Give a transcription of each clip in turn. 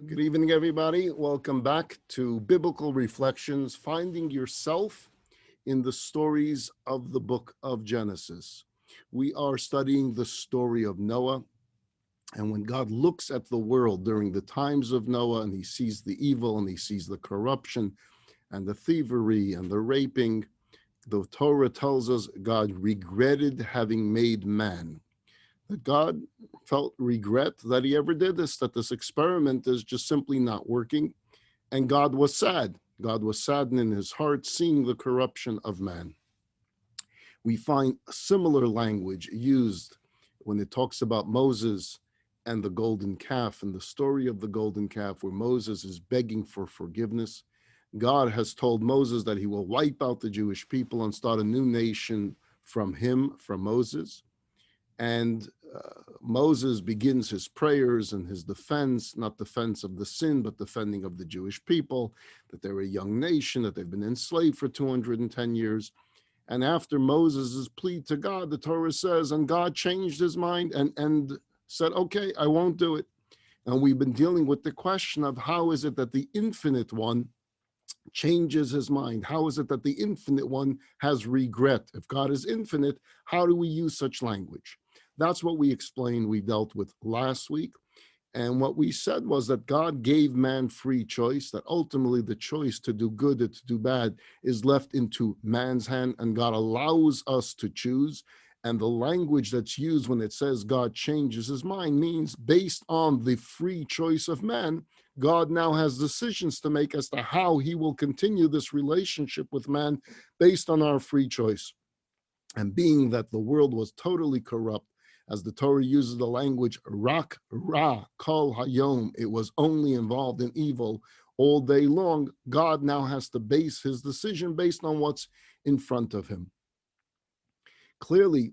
Good evening, everybody. Welcome back to Biblical Reflections, Finding Yourself in the Stories of the Book of Genesis. We are studying the story of Noah, and when God looks at the world during the times of Noah and he sees the evil and he sees the corruption and the thievery and the raping, the Torah tells us God regretted having made man. That God felt regret that he ever did this, that this experiment is just simply not working. And God was sad. God was saddened in his heart seeing the corruption of man. We find similar language used when it talks about Moses and the golden calf and the story of the golden calf, where Moses is begging for forgiveness. God has told Moses that he will wipe out the Jewish people and start a new nation from him, from Moses. And Moses begins his prayers and his defense, not defense of the sin, but defending of the Jewish people, that they're a young nation, that they've been enslaved for 210 years. And after Moses' plea to God, the Torah says, and God changed his mind and said, okay, I won't do it. And we've been dealing with the question of how is it that the infinite one changes his mind? How is it that the infinite one has regret? If God is infinite, how do we use such language? That's what we explained, we dealt with last week. And what we said was that God gave man free choice, that ultimately the choice to do good or to do bad is left into man's hand, and God allows us to choose. And the language that's used when it says God changes his mind means based on the free choice of man, God now has decisions to make as to how he will continue this relationship with man based on our free choice. And being that the world was totally corrupt, as the Torah uses the language, rak ra kol hayom, it was only involved in evil all day long, God now has to base his decision based on what's in front of him. Clearly,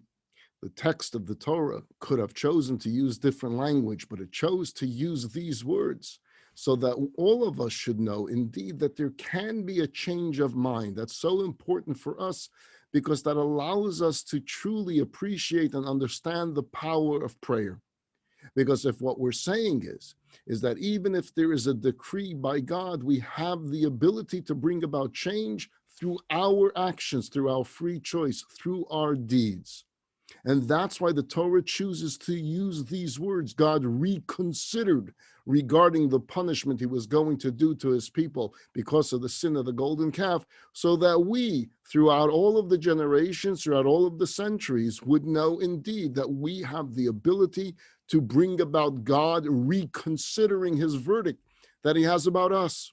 the text of the Torah could have chosen to use different language, but it chose to use these words so that all of us should know indeed that there can be a change of mind. That's so important for us because that allows us to truly appreciate and understand the power of prayer. Because if what we're saying is that even if there is a decree by God, we have the ability to bring about change through our actions, through our free choice, through our deeds. And that's why the Torah chooses to use these words. God reconsidered regarding the punishment he was going to do to his people because of the sin of the golden calf, so that we, throughout all of the generations, throughout all of the centuries, would know indeed that we have the ability to bring about God reconsidering his verdict that he has about us.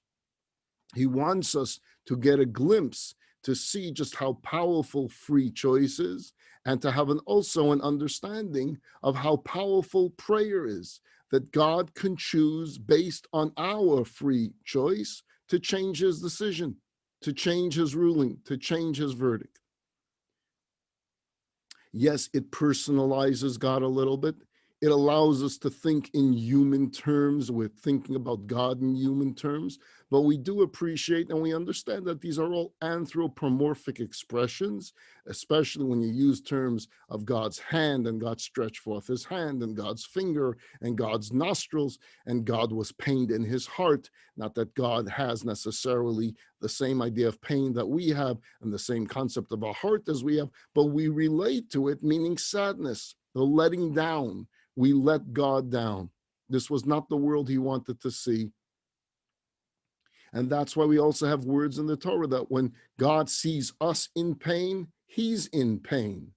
He wants us to get a glimpse to see just how powerful free choice is, and to have also an understanding of how powerful prayer is, that God can choose based on our free choice to change his decision, to change his ruling, to change his verdict. Yes, it personalizes God a little bit. It allows us to think in human terms. We're thinking about God in human terms, but we do appreciate and we understand that these are all anthropomorphic expressions, especially when you use terms of God's hand and God stretched forth his hand and God's finger and God's nostrils and God was pained in his heart. Not that God has necessarily the same idea of pain that we have and the same concept of a heart as we have, but we relate to it, meaning sadness, the letting down. We let God down. This was not the world he wanted to see. And that's why we also have words in the Torah that when God sees us in pain, he's in pain.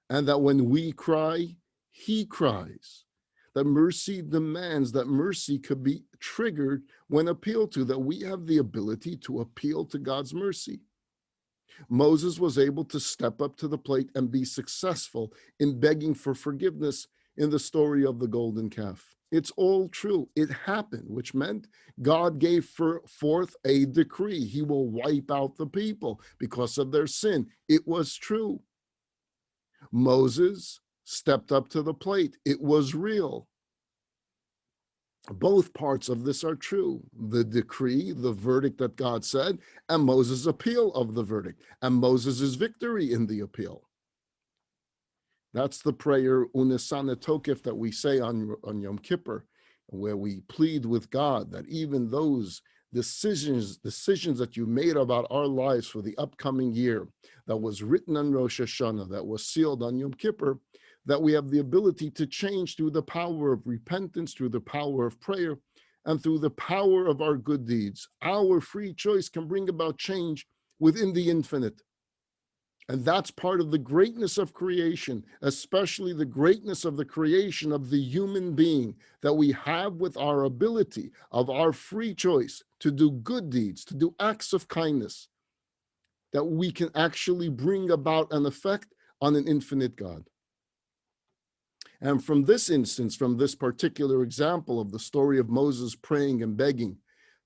And that when we cry, he cries. That mercy demands that mercy could be triggered when appealed to, that we have the ability to appeal to God's mercy. Moses was able to step up to the plate and be successful in begging for forgiveness in the story of the golden calf. It's all true. It happened, which meant God gave forth a decree. He will wipe out the people because of their sin. It was true. Moses stepped up to the plate. It was real. Both parts of this are true. The decree, the verdict that God said, and Moses' appeal of the verdict, and Moses' victory in the appeal. That's the prayer Unesana Tokef that we say on Yom Kippur. where we plead with God that even those decisions that you made about our lives for the upcoming year, that was written on Rosh Hashanah, that was sealed on Yom Kippur, that we have the ability to change through the power of repentance, through the power of prayer, and through the power of our good deeds. Our free choice can bring about change within the infinite. And that's part of the greatness of creation, especially the greatness of the creation of the human being, that we have with our ability of our free choice to do good deeds, to do acts of kindness, that we can actually bring about an effect on an infinite God. And from this instance, from this particular example of the story of Moses praying and begging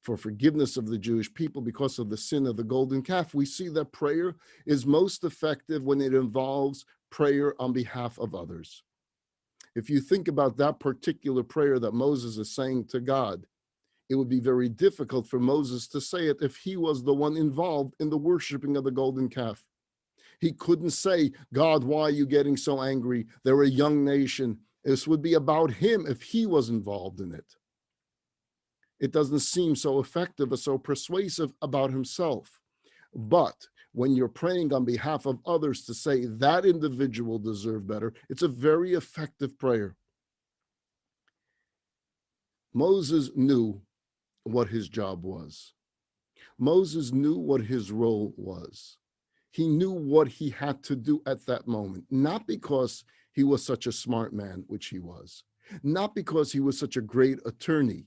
for forgiveness of the Jewish people because of the sin of the golden calf, we see that prayer is most effective when it involves prayer on behalf of others. If you think about that particular prayer that Moses is saying to God, it would be very difficult for Moses to say it if he was the one involved in the worshiping of the golden calf. He couldn't say, God, why are you getting so angry? They're a young nation. This would be about him if he was involved in it. It doesn't seem so effective or so persuasive about himself. But when you're praying on behalf of others to say that individual deserves better, it's a very effective prayer. Moses knew what his job was. Moses knew what his role was. He knew what he had to do at that moment, not because he was such a smart man, which he was, not because he was such a great attorney,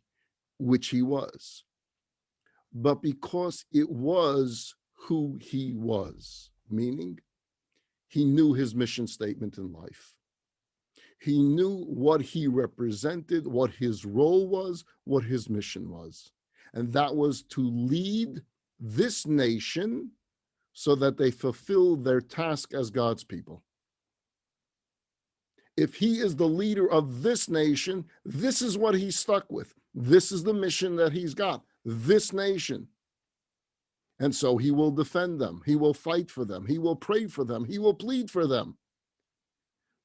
which he was, but because it was who he was, meaning he knew his mission statement in life. He knew what he represented, what his role was, what his mission was. And that was to lead this nation so that they fulfill their task as God's people. If he is the leader of this nation, this is what he's stuck with. This is the mission that he's got, this nation. And so he will defend them. He will fight for them. He will pray for them. He will plead for them.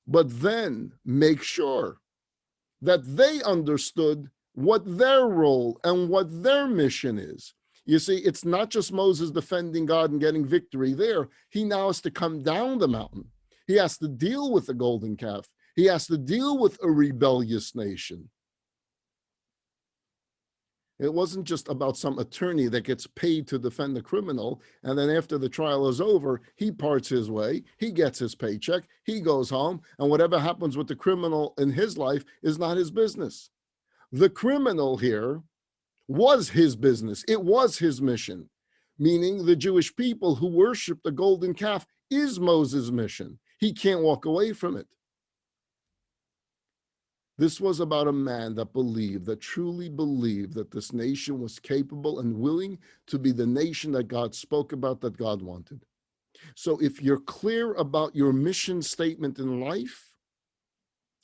But then make sure that they understood what their role and what their mission is. You see, it's not just Moses defending God and getting victory there. He now has to come down the mountain. He has to deal with the golden calf. He has to deal with a rebellious nation. It wasn't just about some attorney that gets paid to defend the criminal, and then after the trial is over, he parts his way, he gets his paycheck, he goes home, and whatever happens with the criminal in his life is not his business. The criminal here was his business. It was his mission, meaning the Jewish people who worship the golden calf is Moses' mission. He can't walk away from it. This was about a man that believed, that truly believed that this nation was capable and willing to be the nation that God spoke about, that God wanted. So if you're clear about your mission statement in life,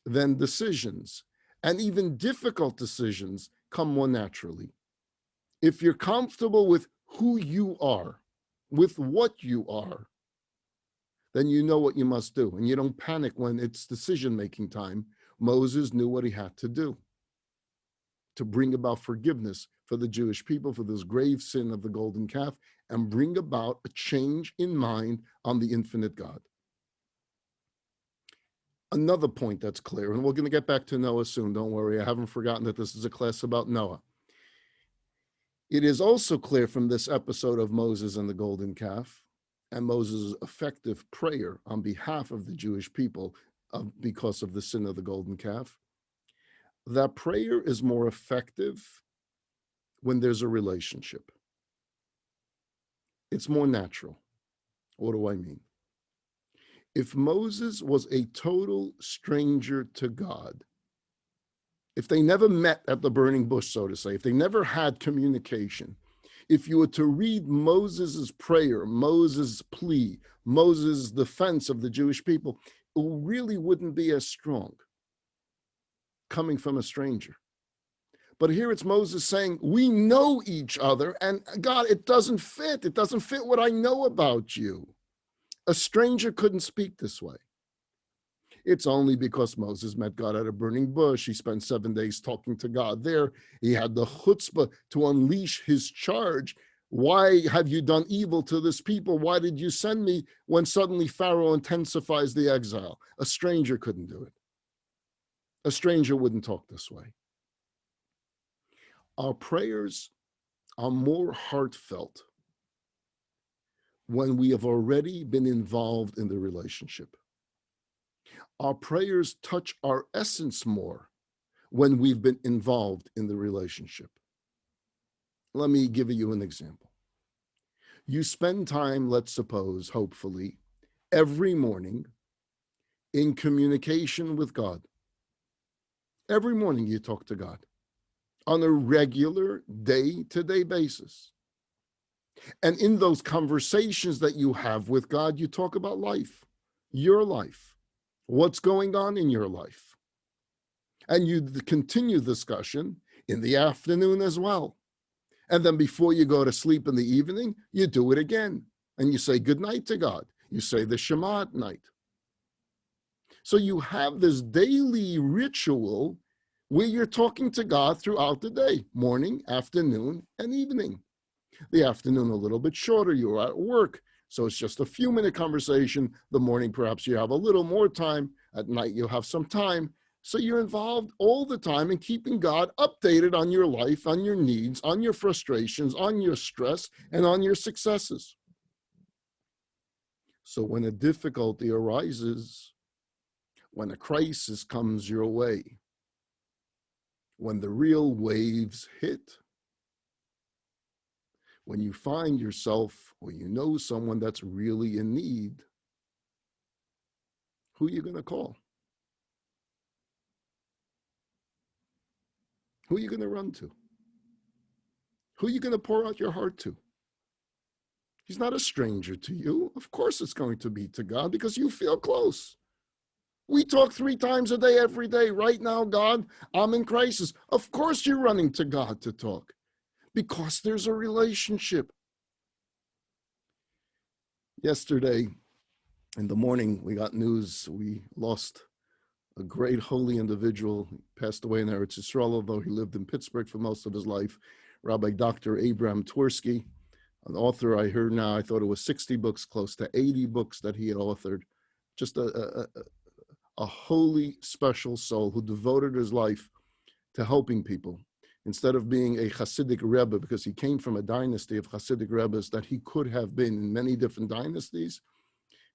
then decisions, and even difficult decisions, come more naturally. If you're comfortable with who you are, with what you are, then you know what you must do, and you don't panic when it's decision-making time. Moses knew what he had to do to bring about forgiveness for the Jewish people for this grave sin of the golden calf and bring about a change in mind on the infinite God. Another point that's clear, and we're going to get back to Noah soon, don't worry, I haven't forgotten that this is a class about Noah. It is also clear from this episode of Moses and the golden calf and Moses' effective prayer on behalf of the Jewish people because of the sin of the golden calf, that prayer is more effective when there's a relationship. It's more natural. What do I mean? If Moses was a total stranger to God, if they never met at the burning bush, so to say, if they never had communication, if you were to read Moses' prayer, Moses' plea, Moses' defense of the Jewish people, it really wouldn't be as strong coming from a stranger. But here it's Moses saying, we know each other, and God, it doesn't fit. It doesn't fit what I know about you. A stranger couldn't speak this way. It's only because Moses met God at a burning bush. He spent 7 days talking to God there. He had the chutzpah to unleash his charge. Why have you done evil to this people? Why did you send me? When suddenly Pharaoh intensifies the exile. A stranger couldn't do it. A stranger wouldn't talk this way. Our prayers are more heartfelt when we have already been involved in the relationship. Our prayers touch our essence more when we've been involved in the relationship. Let me give you an example. You spend time, let's suppose, hopefully, every morning in communication with God. Every morning you talk to God on a regular day-to-day basis. And in those conversations that you have with God, you talk about life, your life, what's going on in your life. And you continue discussion in the afternoon as well. And then before you go to sleep in the evening, you do it again. And you say good night to God. You say the Shema at night. So you have this daily ritual where you're talking to God throughout the day, morning, afternoon, and evening. The afternoon a little bit shorter, you're at work, so it's just a few minute conversation. The morning, perhaps you have a little more time. At night, you'll have some time. So you're involved all the time in keeping God updated on your life, on your needs, on your frustrations, on your stress, and on your successes. So when a difficulty arises, when a crisis comes your way, when the real waves hit, when you find yourself or you know someone that's really in need, who are you going to call? Who are you going to run to? Who are you going to pour out your heart to? He's not a stranger to you. Of course it's going to be to God because you feel close. We talk 3 times a day, every day. Right now, God, I'm in crisis. Of course you're running to God to talk because there's a relationship. Yesterday in the morning, we got news. We lost a great holy individual. He passed away in Eretz Yisrael, although he lived in Pittsburgh for most of his life. Rabbi Dr. Abraham Twersky, an author I heard now, I thought it was 60 books, close to 80 books that he had authored. Just a holy, special soul who devoted his life to helping people. Instead of being a Hasidic Rebbe, because he came from a dynasty of Hasidic Rebbes that he could have been in many different dynasties,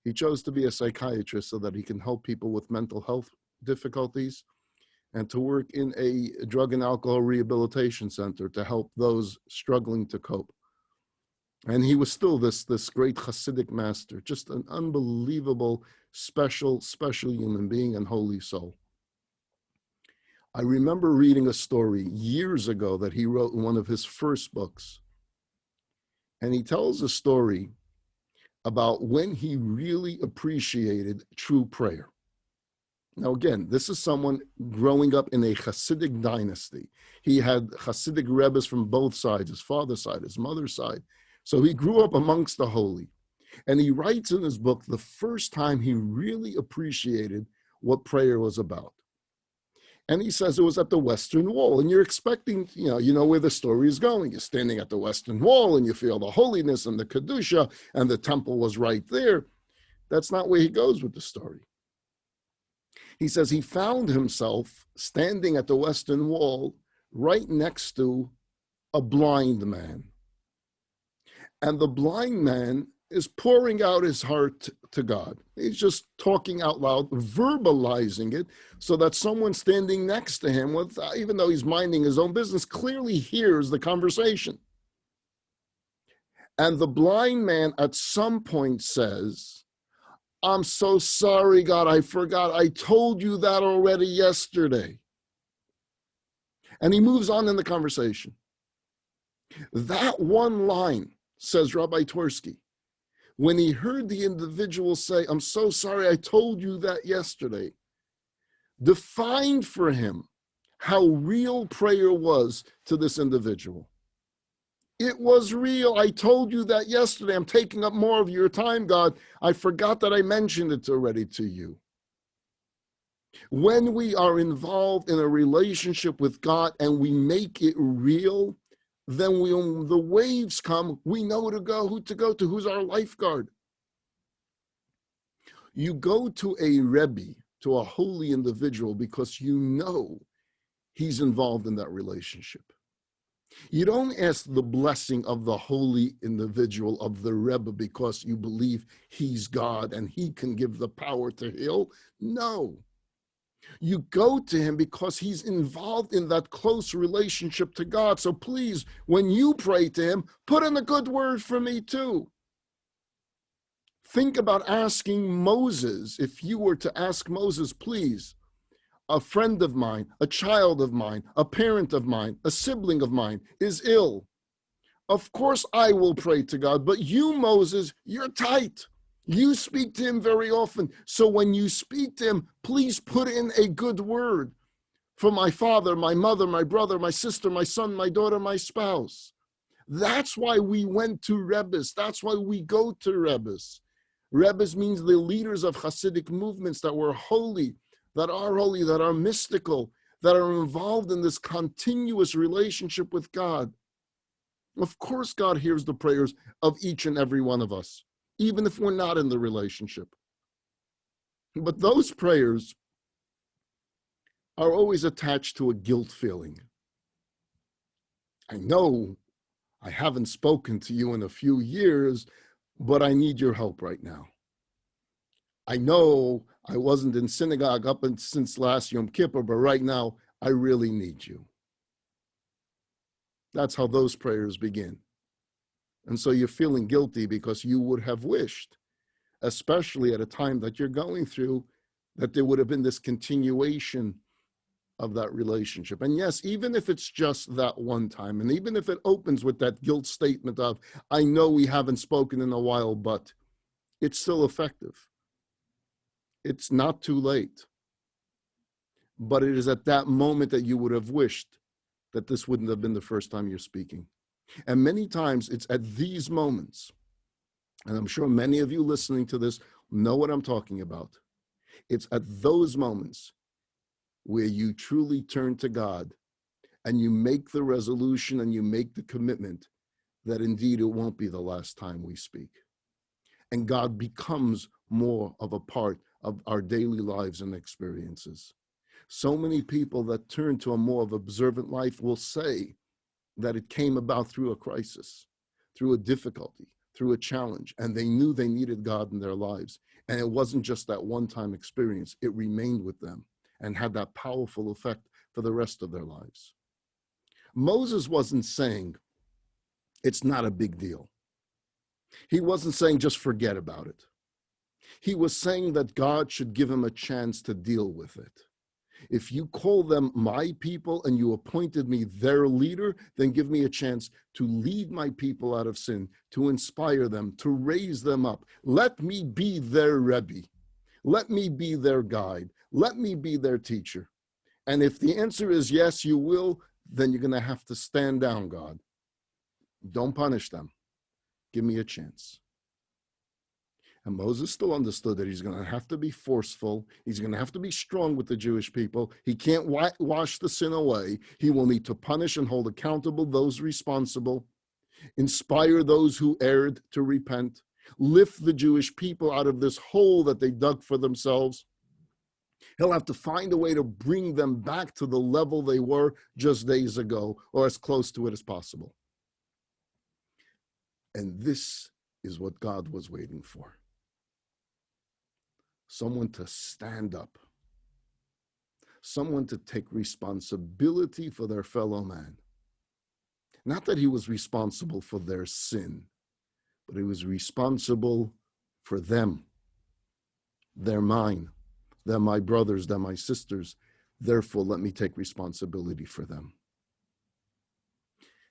he chose to be a psychiatrist so that he can help people with mental health difficulties and to work in a drug and alcohol rehabilitation center to help those struggling to cope. And he was still this great Hasidic master, just an unbelievable, special human being and holy soul. I remember reading a story years ago that he wrote in one of his first books. And he tells a story about when he really appreciated true prayer. Now, again, this is someone growing up in a Hasidic dynasty. He had Hasidic Rebbes from both sides, his father's side, his mother's side. So he grew up amongst the holy. And he writes in his book the first time he really appreciated what prayer was about. And he says it was at the Western Wall. And you're expecting, you know where the story is going. You're standing at the Western Wall and you feel the holiness and the Kedusha, and the temple was right there. That's not where he goes with the story. He says he found himself standing at the Western Wall right next to a blind man. And the blind man is pouring out his heart to God. He's just talking out loud, verbalizing it, so that someone standing next to him, even though he's minding his own business, clearly hears the conversation. And the blind man at some point says, "I'm so sorry, God, I forgot. I told you that already yesterday." And he moves on in the conversation. That one line, says Rabbi Twersky, when he heard the individual say, "I'm so sorry, I told you that yesterday," defined for him how real prayer was to this individual. It was real. I told you that yesterday. I'm taking up more of your time, God. I forgot that I mentioned it already to you. When we are involved in a relationship with God and we make it real, then when the waves come, we know who to go to, who's our lifeguard. You go to a Rebbe, to a holy individual, because you know he's involved in that relationship. You don't ask the blessing of the holy individual, of the Rebbe, because you believe he's God and he can give the power to heal. No. You go to him because he's involved in that close relationship to God. So please, when you pray to him, put in a good word for me too. Think about asking Moses. If you were to ask Moses, please, a friend of mine, a child of mine, a parent of mine, a sibling of mine is ill. Of course I will pray to God, but you, Moses, you're tight. You speak to him very often. So when you speak to him, please put in a good word for my father, my mother, my brother, my sister, my son, my daughter, my spouse. That's why we went to Rebbes. That's why we go to Rebbes. Rebbes means the leaders of Hasidic movements that were holy, that are mystical, that are involved in this continuous relationship with God. Of course, God hears the prayers of each and every one of us, even if we're not in the relationship. But those prayers are always attached to a guilt feeling. I know I haven't spoken to you in a few years, but I need your help right now. I know I wasn't in synagogue since last Yom Kippur, but right now I really need you. That's how those prayers begin. And so you're feeling guilty because you would have wished, especially at a time that you're going through, that there would have been this continuation of that relationship. And yes, even if it's just that one time, and even if it opens with that guilt statement of, I know we haven't spoken in a while, but it's still effective. It's not too late. But it is at that moment that you would have wished that this wouldn't have been the first time you're speaking. And many times it's at these moments, and I'm sure many of you listening to this know what I'm talking about. It's at those moments where you truly turn to God and you make the resolution and you make the commitment that indeed it won't be the last time we speak. And God becomes more of a part of our daily lives and experiences. So many people that turn to a more of observant life will say that it came about through a crisis, through a difficulty, through a challenge, and they knew they needed God in their lives. And it wasn't just that one-time experience, it remained with them and had that powerful effect for the rest of their lives. Moses wasn't saying it's not a big deal. He wasn't saying just forget about it. He was saying that God should give him a chance to deal with it. If you call them my people and you appointed me their leader, then give me a chance to lead my people out of sin, to inspire them, to raise them up. Let me be their Rebbe. Let me be their guide. Let me be their teacher. And if the answer is yes, you will, then you're going to have to stand down, God. Don't punish them. Give me a chance. And Moses still understood that he's going to have to be forceful. He's going to have to be strong with the Jewish people. He can't wash the sin away. He will need to punish and hold accountable those responsible, inspire those who erred to repent, lift the Jewish people out of this hole that they dug for themselves. He'll have to find a way to bring them back to the level they were just days ago, or as close to it as possible. And this is what God was waiting for. Someone to stand up, someone to take responsibility for their fellow man. Not that he was responsible for their sin, but he was responsible for them. They're mine. They're my brothers. They're my sisters. Therefore, let me take responsibility for them.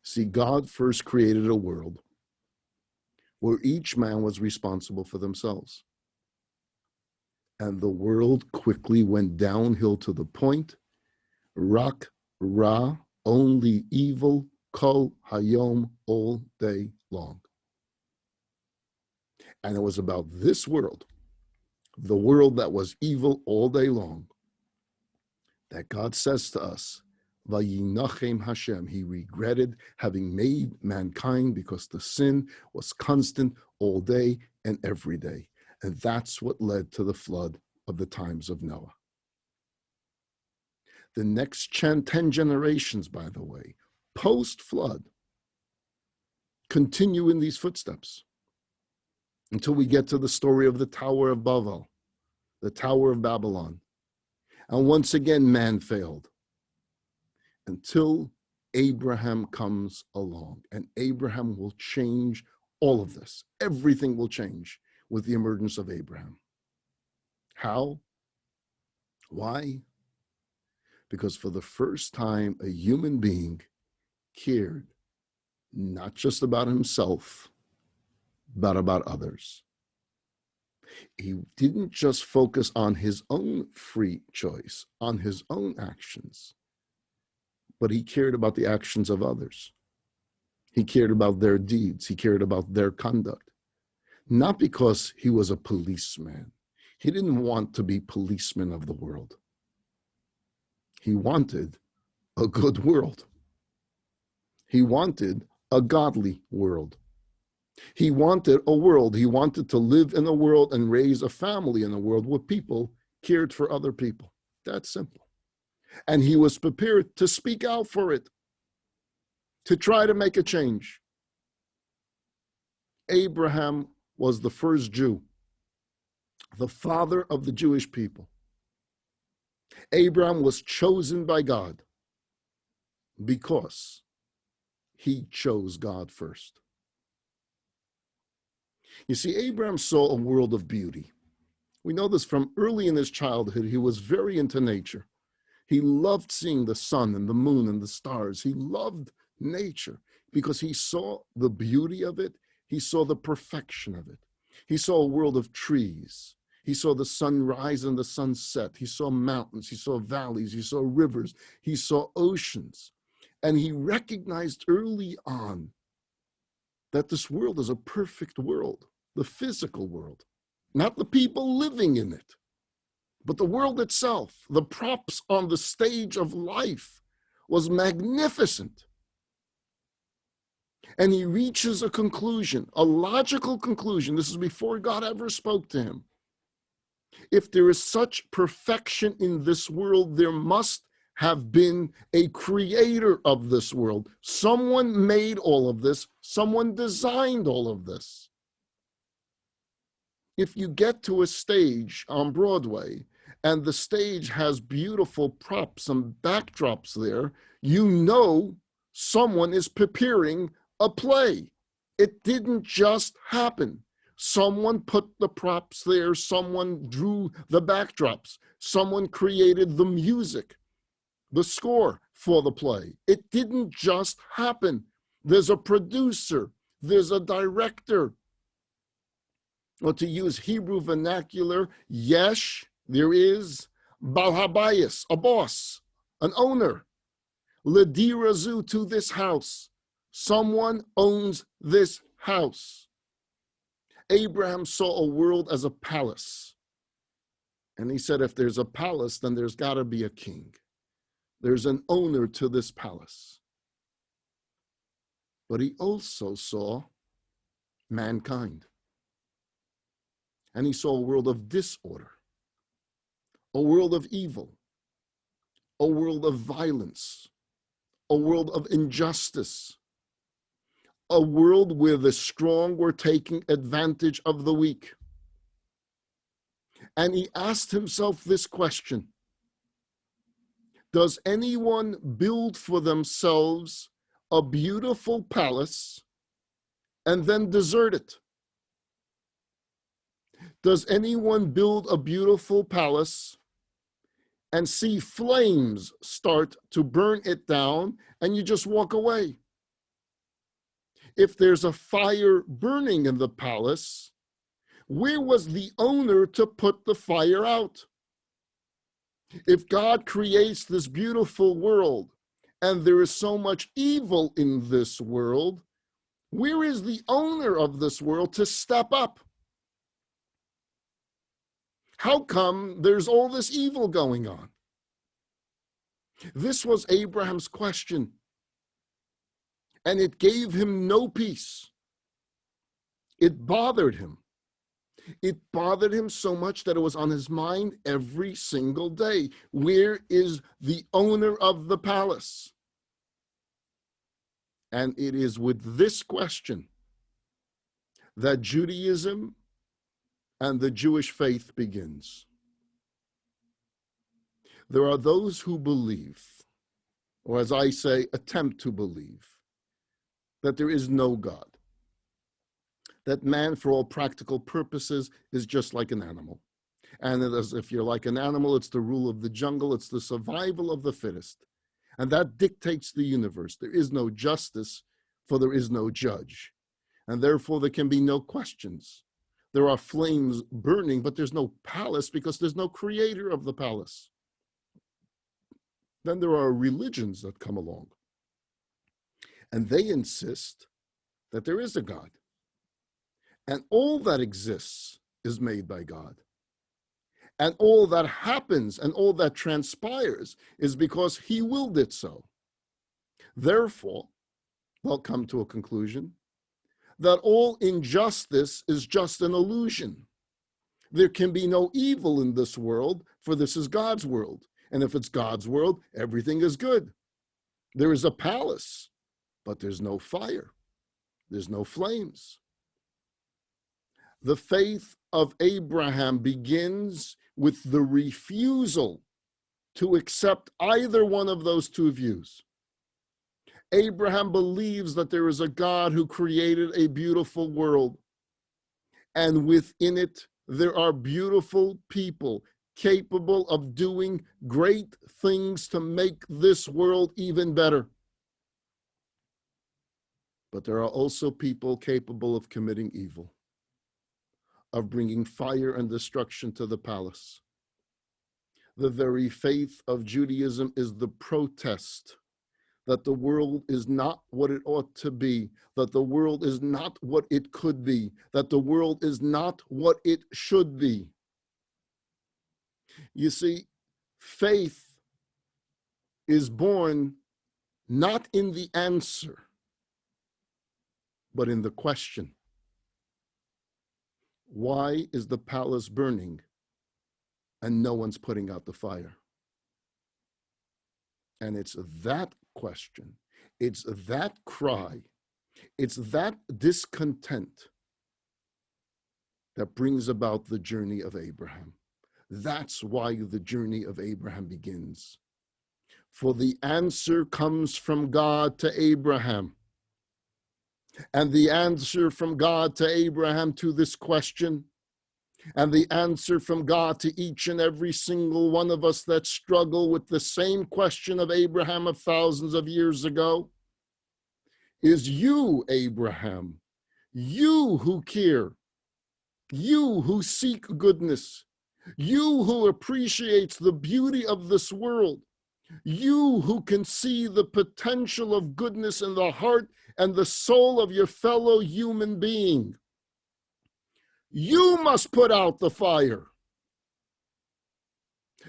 See, God first created a world where each man was responsible for themselves. And the world quickly went downhill to the point, Rak Ra, only evil, Kol Hayom, all day long. And it was about this world, the world that was evil all day long, that God says to us, Vayinachem Hashem, he regretted having made mankind because the sin was constant all day and every day. And that's what led to the flood of the times of Noah. The next 10 generations, by the way, post-flood, continue in these footsteps until we get to the story of the Tower of Babel, the Tower of Babylon. And once again, man failed until Abraham comes along. And Abraham will change all of this. Everything will change with the emergence of Abraham. How? Why? Because for the first time, a human being cared not just about himself, but about others. He didn't just focus on his own free choice, on his own actions, but he cared about the actions of others. He cared about their deeds. He cared about their conduct. Not because he was a policeman. He didn't want to be policeman of the world. He wanted a good world. He wanted a godly world. He wanted a world. He wanted to live in a world and raise a family in a world where people cared for other people. That's simple. And he was prepared to speak out for it, to try to make a change. Abraham was the first Jew, the father of the Jewish people. Abraham was chosen by God because he chose God first. You see, Abraham saw a world of beauty. We know this from early in his childhood. He was very into nature. He loved seeing the sun and the moon and the stars. He loved nature because he saw the beauty of it. He saw the perfection of it. He saw a world of trees. He saw the sunrise and the sunset. He saw mountains. He saw valleys. He saw rivers. He saw oceans. And he recognized early on that this world is a perfect world, the physical world, not the people living in it, but the world itself. The props on the stage of life was magnificent. And he reaches a conclusion, a logical conclusion. This is before God ever spoke to him. If there is such perfection in this world, there must have been a creator of this world. Someone made all of this. Someone designed all of this. If you get to a stage on Broadway and the stage has beautiful props and backdrops there, you know someone is preparing a play. It didn't just happen. Someone put the props there. Someone drew the backdrops. Someone created the music, the score for the play. It didn't just happen. There's a producer. There's a director. Or to use Hebrew vernacular, yesh, there is Bal Habayis, a boss, an owner. Ledirazu, to this house. Someone owns this house. Abraham saw a world as a palace. And he said, if there's a palace, then there's got to be a king. There's an owner to this palace. But he also saw mankind. And he saw a world of disorder, a world of evil, a world of violence, a world of injustice, a world where the strong were taking advantage of the weak. And he asked himself this question: does anyone build for themselves a beautiful palace and then desert it? Does anyone build a beautiful palace and see flames start to burn it down and you just walk away? If there's a fire burning in the palace, where was the owner to put the fire out? If God creates this beautiful world and there is so much evil in this world, where is the owner of this world to step up? How come there's all this evil going on? This was Abraham's question, and it gave him no peace. It bothered him. It bothered him so much that it was on his mind every single day. Where is the owner of the palace? And it is with this question that Judaism and the Jewish faith begins. There are those who believe, or as I say, attempt to believe, that there is no God, that man, for all practical purposes, is just like an animal. And as if you're like an animal, it's the rule of the jungle, it's the survival of the fittest. And that dictates the universe. There is no justice, for there is no judge. And therefore, there can be no questions. There are flames burning, but there's no palace because there's no creator of the palace. Then there are religions that come along. And they insist that there is a God. And all that exists is made by God. And all that happens and all that transpires is because he willed it so. Therefore, they'll come to a conclusion that all injustice is just an illusion. There can be no evil in this world, for this is God's world. And if it's God's world, everything is good. There is a palace, but there's no fire. There's no flames. The faith of Abraham begins with the refusal to accept either one of those two views. Abraham believes that there is a God who created a beautiful world, and within it there are beautiful people capable of doing great things to make this world even better. But there are also people capable of committing evil, of bringing fire and destruction to the palace. The very faith of Judaism is the protest that the world is not what it ought to be, that the world is not what it could be, that the world is not what it should be. You see, faith is born not in the answer, but in the question. Why is the palace burning and no one's putting out the fire? And it's that question, it's that cry, it's that discontent that brings about the journey of Abraham. That's why the journey of Abraham begins. For the answer comes from God to Abraham. And the answer from God to Abraham to this question, and the answer from God to each and every single one of us that struggle with the same question of Abraham of thousands of years ago, is you, Abraham, you who care, you who seek goodness, you who appreciates the beauty of this world, you who can see the potential of goodness in the heart and the soul of your fellow human being. You must put out the fire.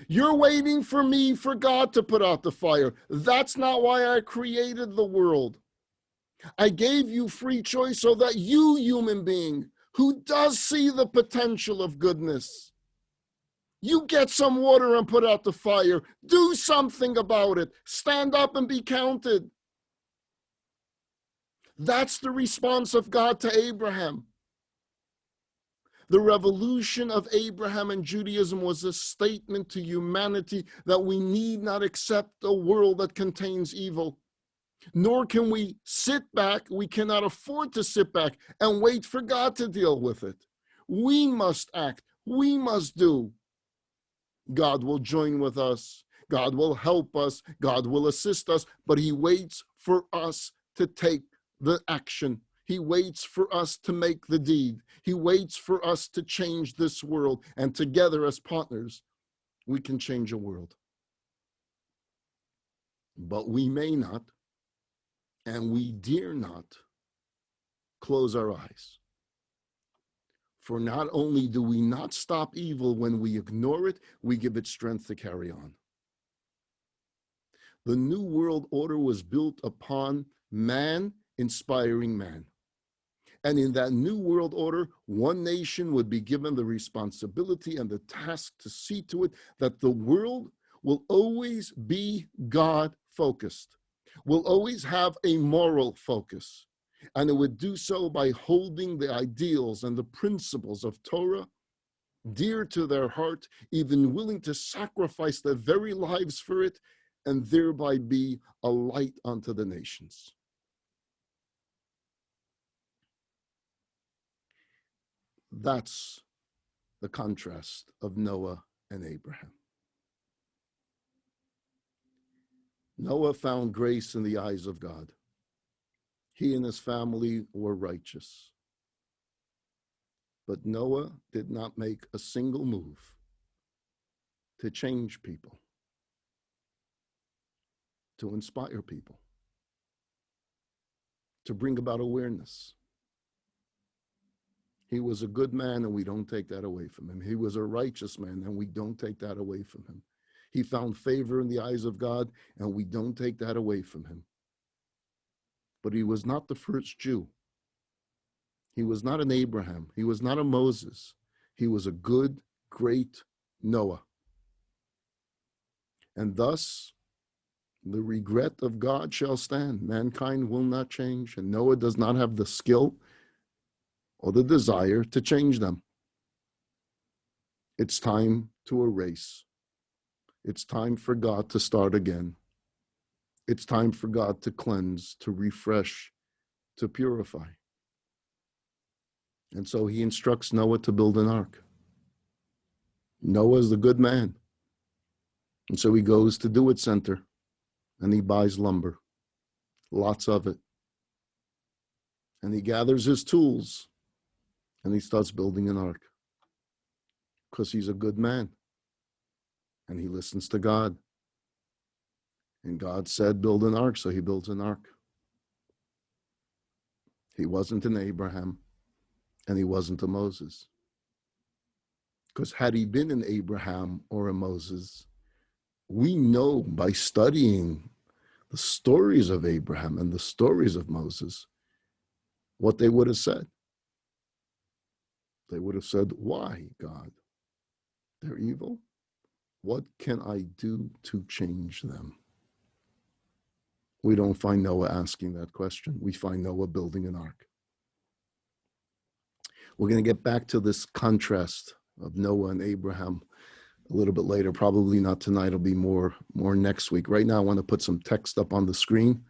You're waiting for me, for God to put out the fire. That's not why I created the world. I gave you free choice so that you, human being, who does see the potential of goodness, you get some water and put out the fire. Do something about it. Stand up and be counted. That's the response of God to Abraham. The revolution of Abraham and Judaism was a statement to humanity that we need not accept a world that contains evil. Nor can we sit back, we cannot afford to sit back and wait for God to deal with it. We must act, we must do. God will join with us, God will help us, God will assist us, but he waits for us to take the action. He waits for us to make the deed. He waits for us to change this world, and together as partners, we can change a world. But we may not, and we dare not, close our eyes. For not only do we not stop evil when we ignore it, we give it strength to carry on. The new world order was built upon man inspiring man. And in that new world order, one nation would be given the responsibility and the task to see to it that the world will always be God-focused, will always have a moral focus, and it would do so by holding the ideals and the principles of Torah dear to their heart, even willing to sacrifice their very lives for it, and thereby be a light unto the nations. That's the contrast of Noah and Abraham. Noah found grace in the eyes of God. He and his family were righteous. But Noah did not make a single move to change people, to inspire people, to bring about awareness. He was a good man, and we don't take that away from him. He was a righteous man, and we don't take that away from him. He found favor in the eyes of God, and we don't take that away from him. But he was not the first Jew. He was not an Abraham. He was not a Moses. He was a good, great Noah. And thus, the regret of God shall stand. Mankind will not change, and Noah does not have the skill or the desire to change them. It's time to erase. It's time for God to start again. It's time for God to cleanse, to refresh, to purify. And so he instructs Noah to build an ark. Noah is the good man. And so he goes to Do It Center and he buys lumber, lots of it. And he gathers his tools and he starts building an ark because he's a good man and he listens to God. And God said, build an ark, so he builds an ark. He wasn't an Abraham and he wasn't a Moses. Because had he been an Abraham or a Moses, we know by studying the stories of Abraham and the stories of Moses, what they would have said. They would have said, why, God? They're evil. What can I do to change them? We don't find Noah asking that question. We find Noah building an ark. We're going to get back to this contrast of Noah and Abraham a little bit later, probably not tonight. It'll be more next week. Right now, I want to put some text up on the screen.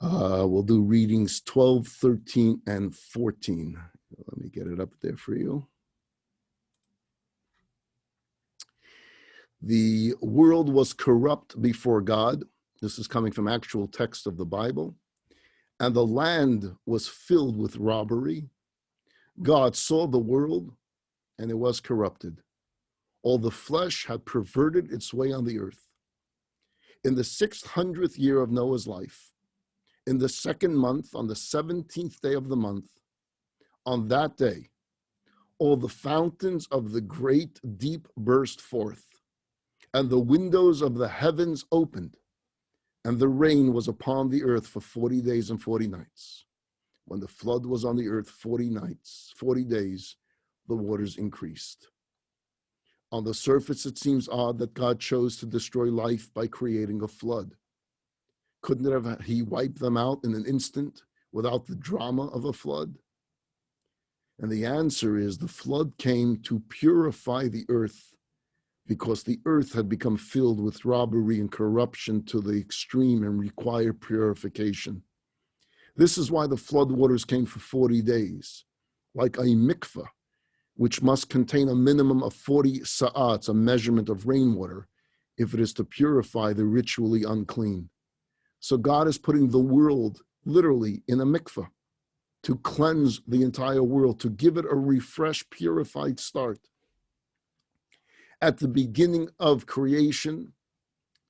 We'll do readings 12, 13, and 14. Let me get it up there for you. The world was corrupt before God. This is coming from actual text of the Bible. And the land was filled with robbery. God saw the world, and it was corrupted. All the flesh had perverted its way on the earth. In the 600th year of Noah's life, in the second month, on the 17th day of the month, on that day, all the fountains of the great deep burst forth, and the windows of the heavens opened, and the rain was upon the earth for 40 days and 40 nights. When the flood was on the earth 40 nights, 40 days, the waters increased. On the surface, it seems odd that God chose to destroy life by creating a flood. Couldn't he wipe them out in an instant without the drama of a flood? And the answer is the flood came to purify the earth because the earth had become filled with robbery and corruption to the extreme and required purification. This is why the flood waters came for 40 days, like a mikveh, which must contain a minimum of 40 sa'ats, a measurement of rainwater, if it is to purify the ritually unclean. So God is putting the world literally in a mikveh to cleanse the entire world, to give it a refreshed, purified start. At the beginning of creation,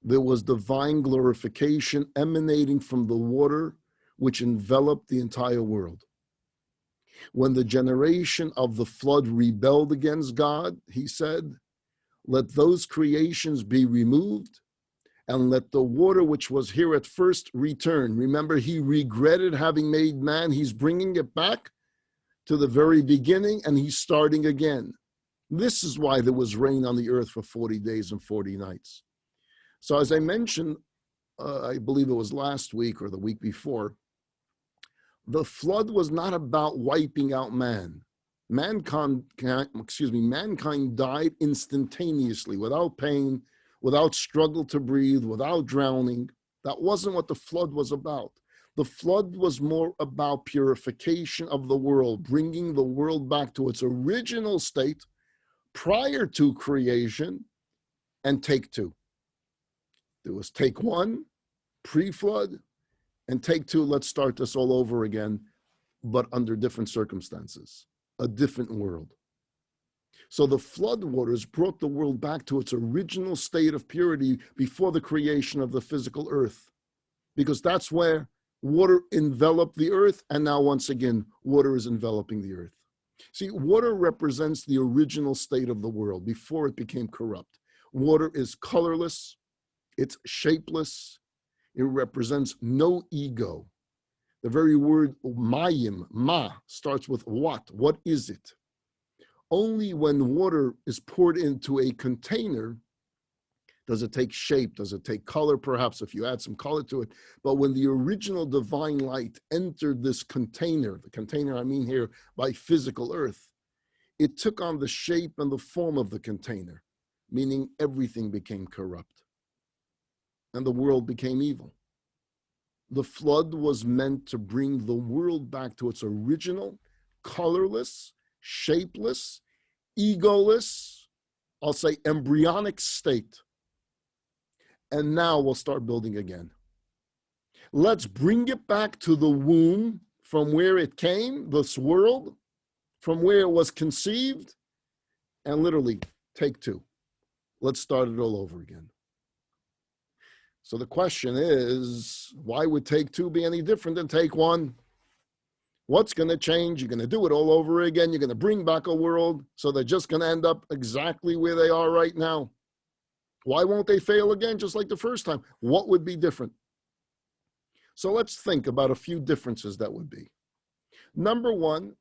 there was divine glorification emanating from the water which enveloped the entire world. When the generation of the flood rebelled against God, he said, let those creations be removed and let the water which was here at first return. Remember, he regretted having made man. He's bringing it back to the very beginning, and he's starting again. This is why there was rain on the earth for 40 days and 40 nights. So as I mentioned, I believe it was last week or the week before, the flood was not about wiping out man. Mankind died instantaneously, without pain, without struggle to breathe, without drowning. That wasn't what the flood was about. The flood was more about purification of the world, bringing the world back to its original state prior to creation, and take two. There was take one, pre-flood, and take two, let's start this all over again, but under different circumstances, a different world. So the flood waters brought the world back to its original state of purity before the creation of the physical earth, because that's where water enveloped the earth, and now once again, water is enveloping the earth. See, water represents the original state of the world before it became corrupt. Water is colorless, it's shapeless, it represents no ego. The very word mayim, ma, starts with what is it? Only when water is poured into a container does it take shape, does it take color, perhaps if you add some color to it. But when the original divine light entered this container, the container I mean here by physical earth, it took on the shape and the form of the container, meaning everything became corrupt and the world became evil. The flood was meant to bring the world back to its original, colorless, shapeless, egoless, I'll say embryonic state. And now we'll start building again. Let's bring it back to the womb from where it came, this world, from where it was conceived, and literally take two. Let's start it all over again. So the question is, why would take two be any different than take one? What's going to change? You're going to do it all over again. You're going to bring back a world, so they're just going to end up exactly where they are right now. Why won't they fail again, just like the first time? What would be different? So let's think about a few differences that would be. Number one,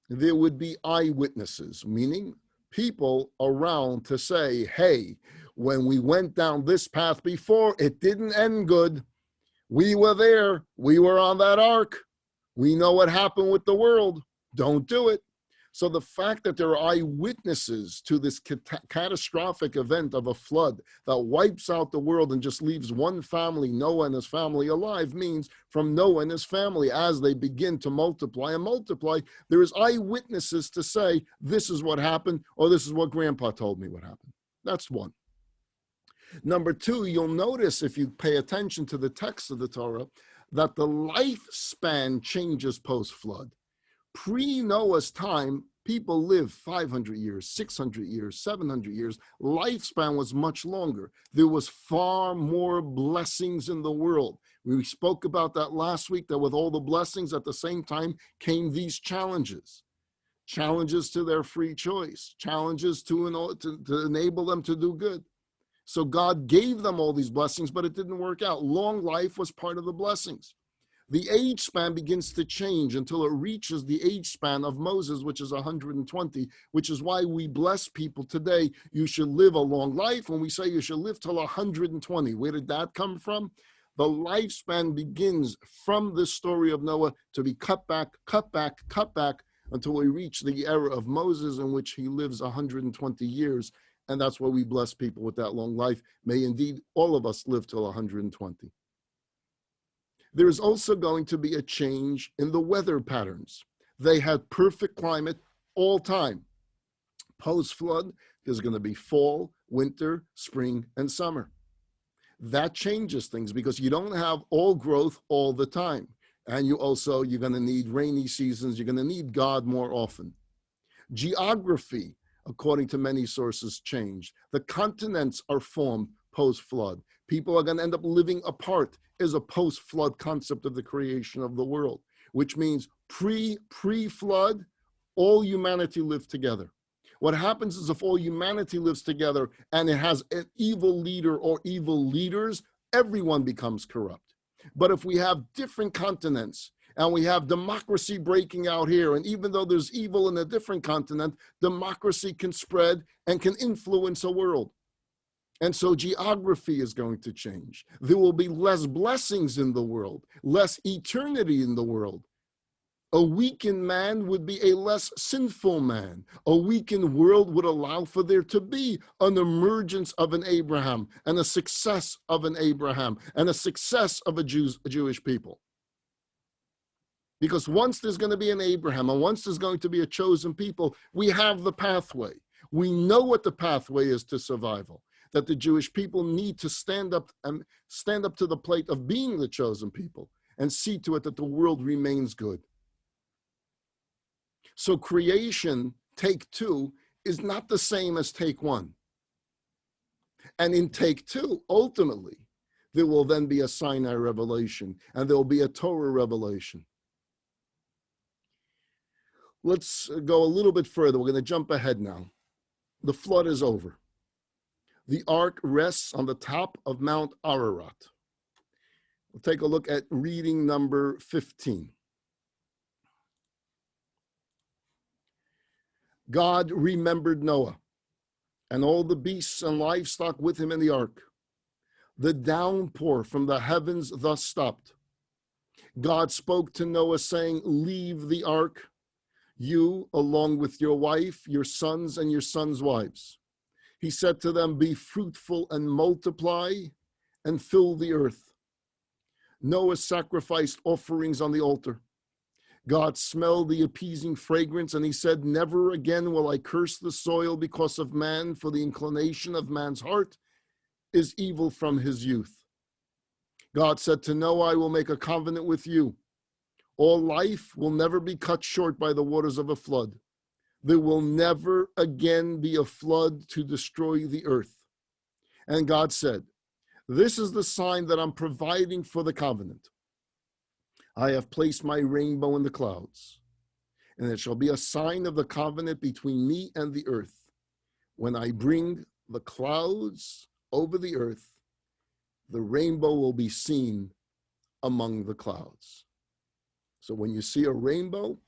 there would be eyewitnesses, meaning people around to say, hey, when we went down this path before, it didn't end good. We were there. We were on that ark. We know what happened with the world. Don't do it. So the fact that there are eyewitnesses to this catastrophic event of a flood that wipes out the world and just leaves one family, Noah and his family, alive, means from Noah and his family, as they begin to multiply and multiply, there is eyewitnesses to say, this is what happened, or this is what grandpa told me what happened. That's one. Number two, you'll notice if you pay attention to the text of the Torah, that the lifespan changes post-flood. Pre-Noah's time, people lived 500 years, 600 years, 700 years. Lifespan was much longer. There was far more blessings in the world. We spoke about that last week, that with all the blessings at the same time came these challenges. Challenges to their free choice, challenges to enable them to do good. So God gave them all these blessings, but it didn't work out. Long life was part of the blessings. The age span begins to change until it reaches the age span of Moses, which is 120, which is why we bless people today. You should live a long life. When we say you should live till 120, where did that come from? The lifespan begins from the story of Noah to be cut back, until we reach the era of Moses, in which he lives 120 years. And that's why we bless people with that long life. May indeed all of us live till 120. There is also going to be a change in the weather patterns. They had perfect climate all time. Post-flood, there's going to be fall, winter, spring, and summer. That changes things because you don't have all growth all the time. And you're going to need rainy seasons. You're going to need God more often. Geography, according to many sources, changed. The continents are formed post-flood. People are going to end up living apart, is a post-flood concept of the creation of the world, which means pre-flood, all humanity lived together. What happens is if all humanity lives together and it has an evil leader or evil leaders, everyone becomes corrupt. But if we have different continents and we have democracy breaking out here, and even though there's evil in a different continent, democracy can spread and can influence a world. And so geography is going to change. There will be less blessings in the world, less eternity in the world. A weakened man would be a less sinful man. A weakened world would allow for there to be an emergence of an Abraham and a success of an Abraham and a success of a Jewish people. Because once there's going to be an Abraham and once there's going to be a chosen people, we have the pathway. We know what the pathway is to survival, that the Jewish people need to stand up to the plate of being the chosen people and see to it that the world remains good. So creation, take two, is not the same as take one. And in take two, ultimately, there will then be a Sinai revelation and there will be a Torah revelation. Let's go a little bit further. We're going to jump ahead now. The flood is over. The ark rests on the top of Mount Ararat. We'll take a look at reading number 15. God remembered Noah and all the beasts and livestock with him in the ark. The downpour from the heavens thus stopped. God spoke to Noah, saying, "Leave the ark, you along with your wife, your sons, and your sons' wives." He said to them, "Be fruitful and multiply and fill the earth." Noah sacrificed offerings on the altar. God smelled the appeasing fragrance, and he said, "Never again will I curse the soil because of man, for the inclination of man's heart is evil from his youth." God said to Noah, "I will make a covenant with you. All life will never be cut short by the waters of a flood. There will never again be a flood to destroy the earth." And God said, "This is the sign that I'm providing for the covenant. I have placed my rainbow in the clouds, and it shall be a sign of the covenant between me and the earth. When I bring the clouds over the earth, the rainbow will be seen among the clouds." So when you see a rainbow,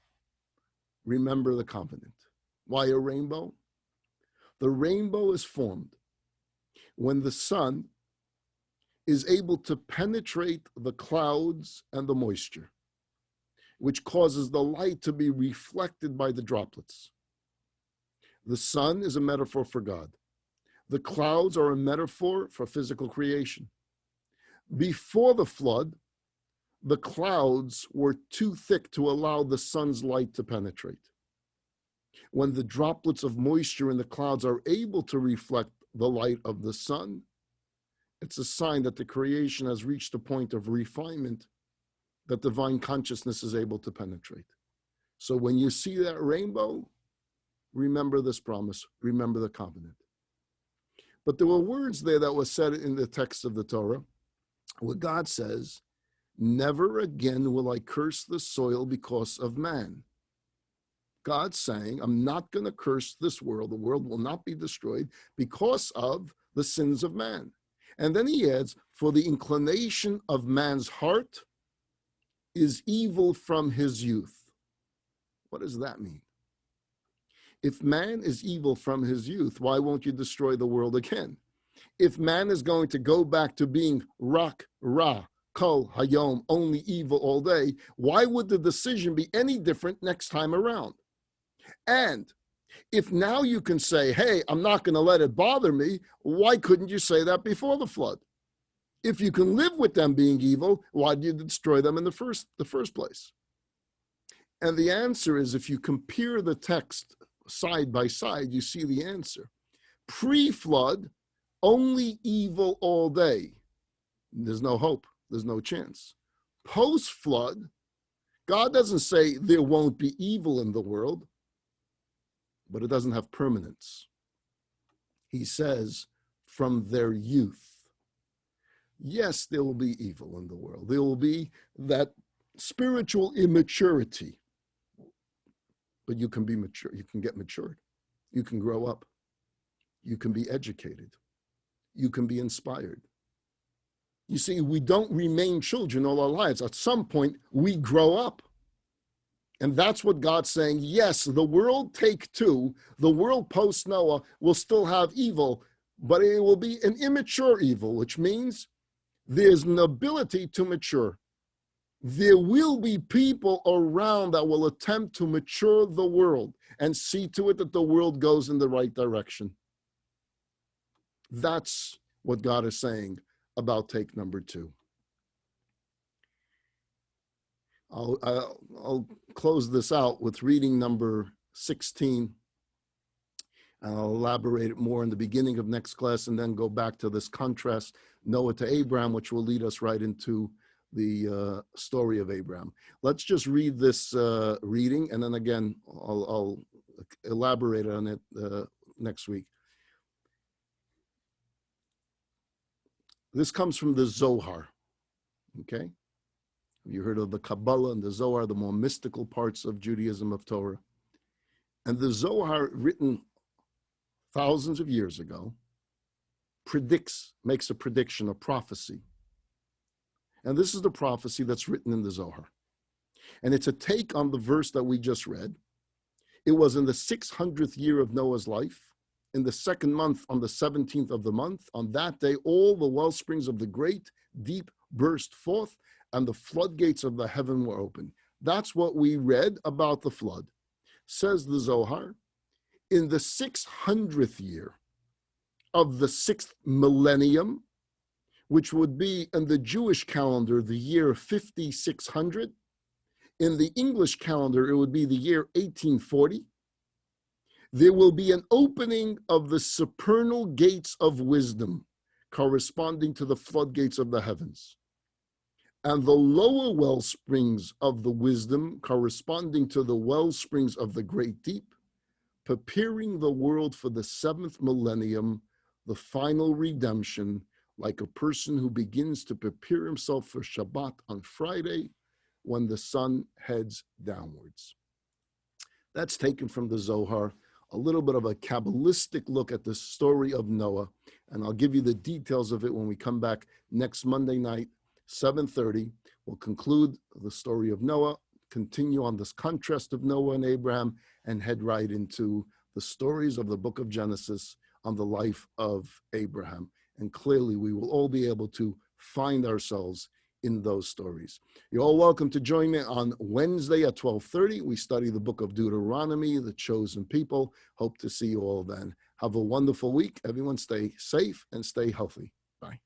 remember the covenant. Why a rainbow? The rainbow is formed when the sun is able to penetrate the clouds and the moisture, which causes the light to be reflected by the droplets. The sun is a metaphor for God. The clouds are a metaphor for physical creation. Before the flood, the clouds were too thick to allow the sun's light to penetrate. When the droplets of moisture in the clouds are able to reflect the light of the sun, it's a sign that the creation has reached a point of refinement that divine consciousness is able to penetrate. So when you see that rainbow, remember this promise, remember the covenant. But there were words there that were said in the text of the Torah, where God says, "Never again will I curse the soil because of man." God's saying, I'm not going to curse this world. The world will not be destroyed because of the sins of man. And then he adds, "For the inclination of man's heart is evil from his youth." What does that mean? If man is evil from his youth, why won't you destroy the world again? If man is going to go back to being rak, ra, kol, hayom, only evil all day, why would the decision be any different next time around? And if now you can say, "Hey, I'm not going to let it bother me," why couldn't you say that before the flood? If you can live with them being evil, why did you destroy them in the first place? And the answer is, if you compare the text side by side, you see the answer. Pre-flood, only evil all day. There's no hope. There's no chance. Post-flood, God doesn't say there won't be evil in the world, but it doesn't have permanence. He says, from their youth. Yes, there will be evil in the world. There will be that spiritual immaturity, but you can be mature. You can get matured. You can grow up. You can be educated. You can be inspired. You see, we don't remain children all our lives. At some point, we grow up. And that's what God's saying. Yes, the world take two, the world post Noah will still have evil, but it will be an immature evil, which means there's an ability to mature. There will be people around that will attempt to mature the world and see to it that the world goes in the right direction. That's what God is saying about take number two. I'll close this out with reading number 16. I'll elaborate it more in the beginning of next class and then go back to this contrast, Noah to Abraham, which will lead us right into the story of Abraham. Let's just read this reading, and then again, I'll elaborate on it next week. This comes from the Zohar, okay? You heard of the Kabbalah and the Zohar, the more mystical parts of Judaism, of Torah. And the Zohar, written thousands of years ago, makes a prediction, a prophecy. And this is the prophecy that's written in the Zohar. And it's a take on the verse that we just read. It was in the 600th year of Noah's life, in the second month, on the 17th of the month. On that day, all the well springs of the great deep burst forth, and the floodgates of the heaven were open. That's what we read about the flood. Says the Zohar, in the 600th year of the 6th millennium, which would be in the Jewish calendar, the year 5600. In the English calendar, it would be the year 1840. There will be an opening of the supernal gates of wisdom, corresponding to the floodgates of the heavens, and the lower well springs of the wisdom, corresponding to the well springs of the great deep, preparing the world for the 7th millennium, the final redemption, like a person who begins to prepare himself for Shabbat on Friday when the sun heads downwards. That's taken from the Zohar, a little bit of a Kabbalistic look at the story of Noah, and I'll give you the details of it when we come back next Monday night, 7:30. We'll conclude the story of Noah, continue on this contrast of Noah and Abraham, and head right into the stories of the book of Genesis on the life of Abraham. And clearly, we will all be able to find ourselves in those stories. You're all welcome to join me on Wednesday at 12:30. We study the book of Deuteronomy, the chosen people. Hope to see you all then. Have a wonderful week. Everyone stay safe and stay healthy. Bye.